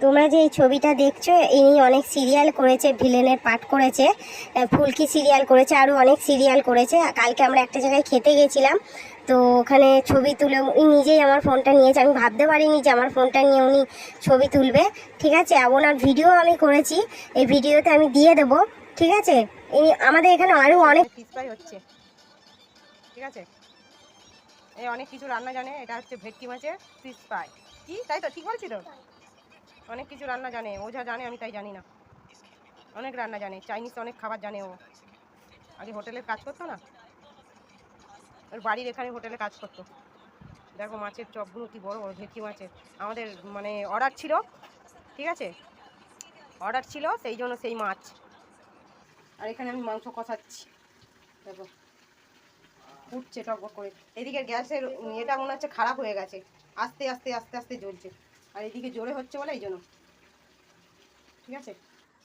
তোমরা যে এই ছবিটা দেখছো, ইনি অনেক সিরিয়াল করেছে, ভিলেনের পাঠ করেছে, ফুলকি সিরিয়াল করেছে, আরও অনেক সিরিয়াল করেছে। কালকে আমরা একটা জায়গায় খেতে গেছিলাম, তো ওখানে ছবি তুলে উনি নিজেই আমার ফোনটা নিয়েছে। আমি ভাবতে পারিনি যে আমার ফোনটা নিয়ে উনি ছবি তুলবে। ঠিক আছে, ওনার ভিডিও আমি করেছি, এই ভিডিওতে আমি দিয়ে দেবো। ঠিক আছে, আমাদের এখানে আরও অনেক ফিশ ফ্রাই হচ্ছে। ঠিক আছে, এই অনেক কিছু রান্না জানে। এটা হচ্ছে ভেটকি মাছের ফিশ ফ্রাই। কি তাই তো? ঠিক বলছি তো? অনেক কিছু রান্না জানে ও, যা জানে আমি তাই জানি না। অনেক রান্না জানে, চাইনিজ অনেক খাবার জানে ও। আগে হোটেলের কাজ করতো না, ওর বাড়ির এখানে হোটেলে কাজ করতো। দেখো মাছের চপগুলো কি বড় বড়, ভেটকি মাছের। আমাদের মানে অর্ডার ছিল, ঠিক আছে, অর্ডার ছিল, সেই জন্য সেই মাছ। আর এখানে আমি মাংস কষাচ্ছি, দেখো ফুটছে টকবক করে। এদিকে গ্যাসের এটা মনে হচ্ছে খারাপ হয়ে গেছে, আস্তে আস্তে আস্তে আস্তে জ্বলছে। আর এদিকে জোরে হচ্ছে বলে এই জন্য। ঠিক আছে,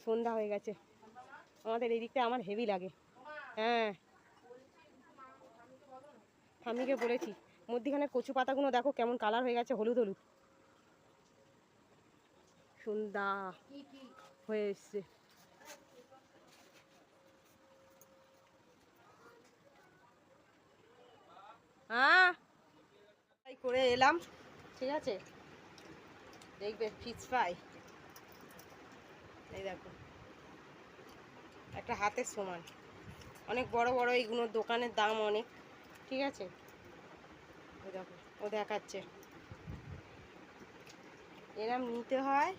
সন্ধ্যা হয়ে গেছে আমাদের এই দিকটা, আমার হেভি লাগে। হ্যাঁ, ঠাম্মিকে বলেছি মধ্যিখানে কচু পাতাগুলো দেখো কেমন কালার হয়ে গেছে, হলুদ হলুদ। সন্ধ্যা হয়ে এসছে। হ্যাঁ, করে এলাম। ঠিক আছে, দেখবে ফিশ ফ্রাই, এই দেখো একটা হাতের সমান, অনেক বড় বড় এইগুলোর দোকানের দাম অনেক। ঠিক আছে, ওই দেখো ও দেখাচ্ছে এরম নিতে হয়,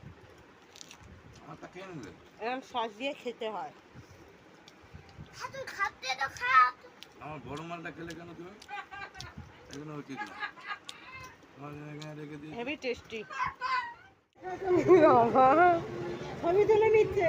এরম সস দিয়ে খেতে হয়। আমার বড় মালটা খেলে কেন তুমি? এগুলো উচিত না, হেভি টেস্টি। ছবি তুলে নিচ্ছে।